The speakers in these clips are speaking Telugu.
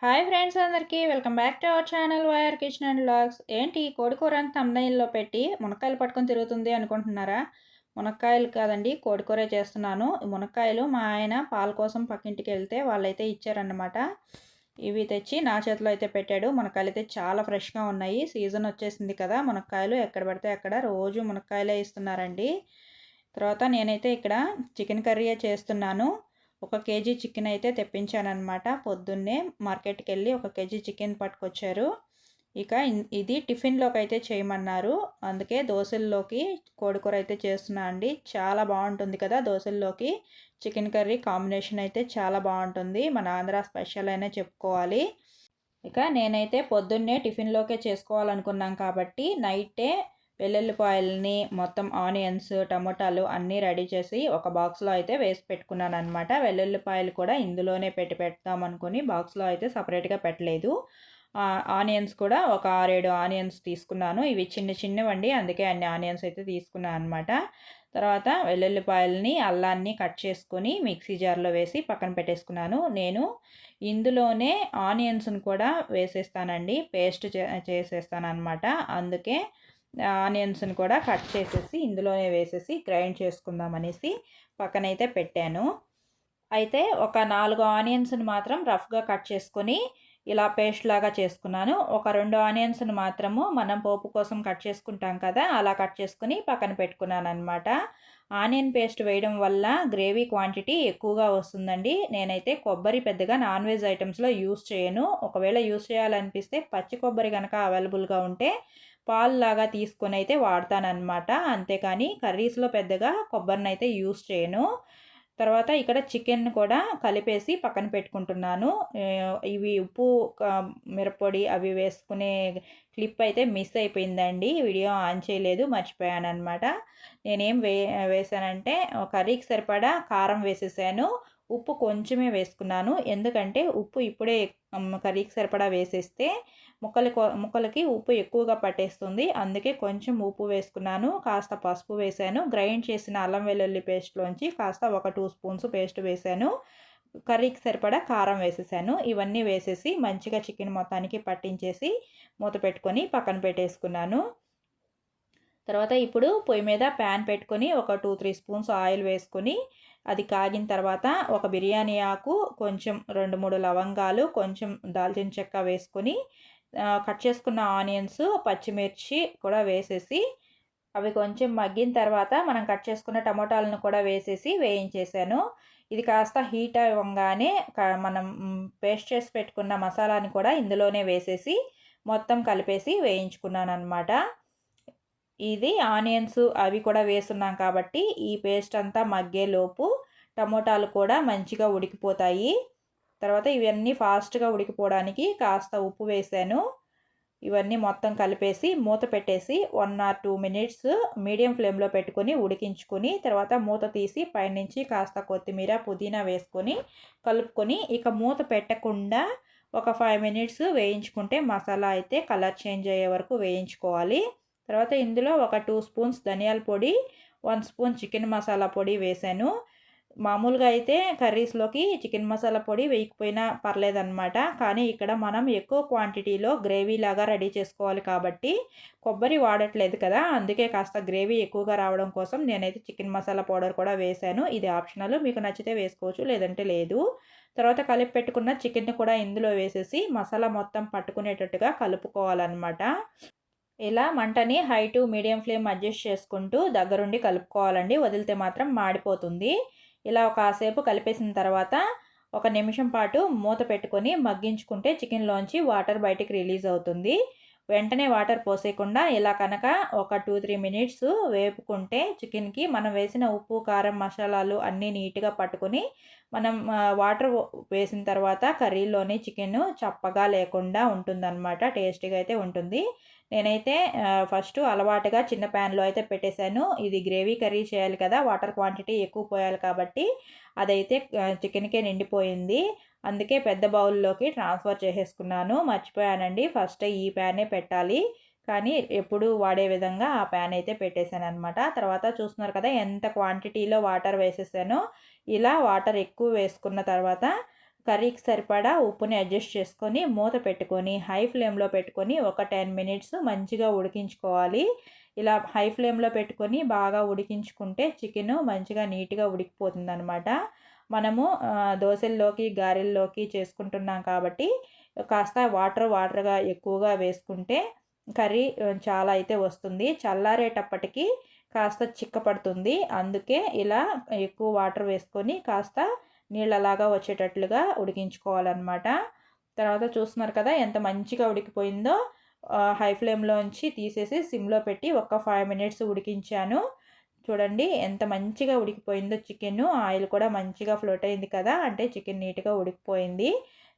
హాయ్ ఫ్రెండ్స్ అందరికీ welcome back to our channel YR kitchen and vlogs. ఏంటి కోడి కూర అని థంబ్నెయిల్లో పెట్టి మునక్కాయలు పట్టుకొని తిరుగుతుంది అనుకుంటున్నారా? మునక్కాయలు కాదండి, కోడి కూరే చేస్తున్నాను. ఈ మునక్కాయలు మా ఆయన పాల కోసం పక్కింటికి వెళ్తే వాళ్ళైతే ఇచ్చారన్నమాట. ఇవి తెచ్చి నా చేతిలో అయితే పెట్టాడు. మునక్కాయలు అయితే చాలా ఫ్రెష్గా ఉన్నాయి. సీజన్ వచ్చేసింది కదా, మునక్కాయలు ఎక్కడ పడితే అక్కడ రోజు మునక్కాయలే ఇస్తున్నారండి. తర్వాత నేనైతే ఇక్కడ చికెన్ కర్రీయే చేస్తున్నాను. ఒక కేజీ చికెన్ అయితే తెప్పించానమాట. పొద్దున్నే మార్కెట్కి వెళ్ళి ఒక కేజీ చికెన్ పట్టుకొచ్చారు. ఇక ఇది టిఫిన్లోకి అయితే చేయమన్నారు. అందుకే దోశల్లోకి కోడికూర అయితే చేస్తున్నా అండి. చాలా బాగుంటుంది కదా దోశల్లోకి చికెన్ కర్రీ కాంబినేషన్ అయితే చాలా బాగుంటుంది. మన ఆంధ్ర స్పెషల్ అయినా చెప్పుకోవాలి. ఇక నేనైతే పొద్దున్నే టిఫిన్లోకే చేసుకోవాలనుకున్నాం కాబట్టి నైటే వెల్లుల్లిపాయలని మొత్తం ఆనియన్స్ టమోటాలు అన్నీ రెడీ చేసి ఒక బాక్స్లో అయితే వేసి పెట్టుకున్నాను అనమాట. వెల్లుల్లిపాయలు కూడా ఇందులోనే పెడదాం అనుకుని బాక్స్లో అయితే సపరేట్గా పెట్టలేదు. ఆనియన్స్ కూడా ఒక 6-7 ఆనియన్స్ తీసుకున్నాను. ఇవి చిన్నవండి, అందుకే అన్ని ఆనియన్స్ అయితే తీసుకున్నాను అనమాట. తర్వాత వెల్లుల్లిపాయలని అల్లాన్ని కట్ చేసుకొని మిక్సీ జార్లో వేసి పక్కన పెట్టేసుకున్నాను. నేను ఇందులోనే ఆనియన్స్ని కూడా వేసేస్తానండి, పేస్ట్ చేసేస్తాను అనమాట. అందుకే ఆనియన్స్ని కూడా కట్ చేసేసి ఇందులోనే వేసేసి గ్రైండ్ చేసుకుందాం అనేసి పక్కనైతే పెట్టాను. అయితే ఒక 4 ఆనియన్స్ని మాత్రం రఫ్గా కట్ చేసుకొని ఇలా పేస్ట్ లాగా చేసుకున్నాను. ఒక 2 ఆనియన్స్ని మాత్రము మనం పోపు కోసం కట్ చేసుకుంటాం కదా, అలా కట్ చేసుకుని పక్కన పెట్టుకున్నాను అనమాట. ఆనియన్ పేస్ట్ వేయడం వల్ల గ్రేవీ క్వాంటిటీ ఎక్కువగా వస్తుందండి. నేనైతే కొబ్బరి పెద్దగా నాన్ వెజ్ ఐటమ్స్లో యూస్ చేయను. ఒకవేళ యూస్ చేయాలనిపిస్తే పచ్చి కొబ్బరి కనుక అవైలబుల్గా ఉంటే పాలులాగా తీసుకొని అయితే వాడతానన్నమాట. అంతేకాని కర్రీస్లో పెద్దగా కొబ్బరిని అయితే యూస్ చేయను. తర్వాత ఇక్కడ చికెన్ కూడా కలిపేసి పక్కన పెట్టుకుంటున్నాను. ఇవి ఉప్పు మిరప్పొడి అవి వేసుకునే క్లిప్ అయితే మిస్ అయిపోయిందండి. వీడియో ఆన్ చేయలేదు, మర్చిపోయాను అనమాట. నేనేం వేసానంటే కర్రీకి సరిపడా కారం వేసేసాను. ఉప్పు కొంచెమే వేసుకున్నాను. ఎందుకంటే ఉప్పు ఇప్పుడే కర్రీకి సరిపడా వేసేస్తే ముక్కలకి ఉప్పు ఎక్కువగా పట్టేస్తుంది. అందుకే కొంచెం ఉప్పు వేసుకున్నాను, కాస్త పసుపు వేసాను. గ్రైండ్ చేసిన అల్లం వెల్లుల్లి పేస్ట్లోంచి కాస్త ఒక 2 స్పూన్స్ పేస్ట్ వేసాను. కర్రీకి సరిపడా కారం వేసేసాను. ఇవన్నీ వేసేసి మంచిగా చికెన్ మొత్తానికి పట్టించేసి మూత పెట్టుకొని పక్కన పెట్టేసుకున్నాను. తర్వాత ఇప్పుడు పొయ్యి మీద ప్యాన్ పెట్టుకొని ఒక 2-3 స్పూన్స్ ఆయిల్ వేసుకొని అది కాగిన తర్వాత ఒక బిర్యానీ ఆకు, కొంచెం 2-3 లవంగాలు, కొంచెం దాల్చిన చెక్క వేసుకొని కట్ చేసుకున్న ఆనియన్స్ పచ్చిమిర్చి కూడా వేసేసి అవి కొంచెం మగ్గిన తర్వాత మనం కట్ చేసుకున్న టమోటాలను కూడా వేసేసి వేయించేసాను. ఇది కాస్త హీట్ అవ్వగానే మనం పేస్ట్ చేసి పెట్టుకున్న మసాలాని కూడా ఇందులోనే వేసేసి మొత్తం కలిపేసి వేయించుకున్నాను అనమాట. ఇది ఆనియన్స్ అవి కూడా వేస్తున్నాం కాబట్టి ఈ పేస్ట్ అంతా మగ్గేలోపు టమోటాలు కూడా మంచిగా ఉడికిపోతాయి. తర్వాత ఇవన్నీ ఫాస్ట్గా ఉడికిపోవడానికి కాస్త ఉప్పు వేసాను. ఇవన్నీ మొత్తం కలిపేసి మూత పెట్టేసి 1 or 2 మినిట్స్ మీడియం ఫ్లేమ్లో పెట్టుకొని ఉడికించుకొని తర్వాత మూత తీసి పైనుంచి కాస్త కొత్తిమీర పుదీనా వేసుకొని కలుపుకొని ఇక మూత పెట్టకుండా ఒక 5 మినిట్స్ వేయించుకుంటే మసాలా అయితే కలర్ చేంజ్ అయ్యే వరకు వేయించుకోవాలి. తర్వాత ఇందులో ఒక 2 స్పూన్స్ ధనియాల పొడి, 1 స్పూన్ చికెన్ మసాలా పొడి వేసాను. మామూలుగా అయితే కర్రీస్లోకి చికెన్ మసాలా పొడి వేయకపోయినా పర్లేదన్నమాట. కానీ ఇక్కడ మనం ఎక్కువ క్వాంటిటీలో గ్రేవీ లాగా రెడీ చేసుకోవాలి కాబట్టి కొబ్బరి వాడట్లేదు కదా, అందుకే కాస్త గ్రేవీ ఎక్కువగా రావడం కోసం నేనైతే చికెన్ మసాలా పౌడర్ కూడా వేశాను. ఇది ఆప్షనల్, మీకు నచ్చితే వేసుకోవచ్చు, లేదంటే లేదు. తర్వాత కలిపి పెట్టుకున్న చికెన్ కూడా ఇందులో వేసేసి మసాలా మొత్తం పట్టుకునేటట్టుగా కలుపుకోవాలన్నమాట. ఇలా మంటని high to medium flame adjust చేసుకుంటూ దగ్గరుండి కలుపుకోవాలండి, వదిలితే మాత్రం మాడిపోతుంది. ఇలా కాసేపు కలిపేసిన తర్వాత ఒక నిమిషం పాటు మూత పెట్టుకొని మగ్గించుకుంటే చికెన్లోంచి వాటర్ బయటికి రిలీజ్ అవుతుంది. వెంటనే వాటర్ పోసేయకుండా ఇలా కనుక ఒక 2-3 మినిట్స్ వేపుకుంటే చికెన్కి మనం వేసిన ఉప్పు కారం మసాలాలు అన్నీ నీట్గా పట్టుకొని మనం వాటర్ వేసిన తర్వాత కర్రీలోని చికెన్ చప్పగా లేకుండా ఉంటుందన్నమాట. టేస్టీగా అయితే ఉంటుంది. నేనైతే ఫస్ట్ అలవాటుగా చిన్న ప్యాన్లో అయితే పెట్టేశాను. ఇది గ్రేవీ కర్రీ చేయాలి కదా, వాటర్ క్వాంటిటీ ఎక్కువ పోయాలి కాబట్టి అదైతే చికెన్కే నిండిపోయింది. అందుకే పెద్ద బౌల్లోకి ట్రాన్స్ఫర్ చేసేసుకున్నాను. మర్చిపోయానండి, ఫస్ట్ ఈ ప్యానే పెట్టాలి కానీ ఎప్పుడు వాడే విధంగా ఆ ప్యాన్ అయితే పెట్టేశాను అనమాట. తర్వాత చూస్తున్నారు కదా ఎంత క్వాంటిటీలో వాటర్ వేసేసానో. ఇలా వాటర్ ఎక్కువ వేసుకున్న తర్వాత కర్రీకి సరిపడా ఉప్పుని అడ్జస్ట్ చేసుకొని మూత పెట్టుకొని హై ఫ్లేమ్లో పెట్టుకొని ఒక 10 మినిట్స్ మంచిగా ఉడికించుకోవాలి. ఇలా హై ఫ్లేమ్లో పెట్టుకొని బాగా ఉడికించుకుంటే చికెను మంచిగా నీట్గా ఉడికిపోతుందనమాట. మనము దోసల్లోకి గారెల్లోకి చేసుకుంటున్నాం కాబట్టి కాస్త వాటర్గా ఎక్కువగా వేసుకుంటే కర్రీ చాలా అయితే వస్తుంది. చల్లారేటప్పటికి కాస్త చిక్కపడుతుంది. అందుకే ఇలా ఎక్కువ వాటర్ వేసుకొని కాస్త నీళ్ళలాగా వచ్చేటట్లుగా ఉడికించుకోవాలన్నమాట. తర్వాత చూస్తున్నారు కదా ఎంత మంచిగా ఉడికిపోయిందో. హై ఫ్లేమ్లోంచి తీసేసి సిమ్లో పెట్టి ఒక 5 మినిట్స్ ఉడికించాను. చూడండి ఎంత మంచిగా ఉడికిపోయిందో చికెను. ఆయిల్ కూడా మంచిగా ఫ్లోట్ అయింది కదా, అంటే చికెన్ నీట్గా ఉడికిపోయింది.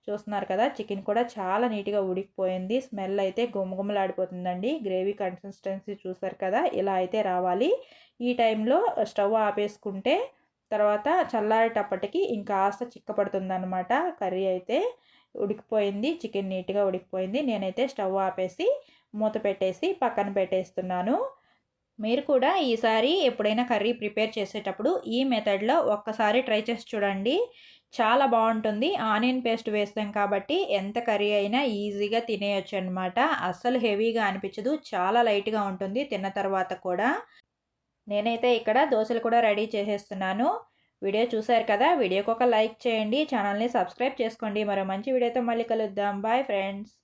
చూస్తున్నారు కదా చికెన్ కూడా చాలా నీట్గా ఉడికిపోయింది. స్మెల్ అయితే గుమగుమలాడిపోతుందండి. గ్రేవీ కన్సిస్టెన్సీ చూసారు కదా, ఇలా అయితే రావాలి. ఈ టైంలో స్టవ్ ఆపేసుకుంటే తర్వాత చల్లారేటప్పటికి ఇంకాస్త చిక్కపడుతుందన్నమాట. కర్రీ అయితే ఉడికిపోయింది. చికెన్ నీట్గా ఉడికిపోయింది. నేనైతే స్టవ్ ఆపేసి మూత పెట్టేసి పక్కన పెట్టేస్తున్నాను. మీరు కూడా ఈసారి ఎప్పుడైనా కర్రీ ప్రిపేర్ చేసేటప్పుడు ఈ మెథడ్లో ఒక్కసారి ట్రై చేసి చూడండి. చాలా బాగుంటుంది. ఆనియన్ పేస్ట్ వేస్తాం కాబట్టి ఎంత కర్రీ అయినా ఈజీగా తినేయొచ్చు అనమాట. అస్సలు హెవీగా అనిపించదు. చాలా లైట్గా ఉంటుంది తిన్న తర్వాత కూడా. నేనైతే ఇక్కడ దోశలు కూడా రెడీ చేసేస్తున్నాను. వీడియో చూశారు కదా, వీడియోకి ఒక లైక్ చేయండి. ఛానల్ని సబ్స్క్రైబ్ చేసుకోండి. మరో మంచి వీడియోతో మళ్ళీ కలుద్దాం. Bye friends.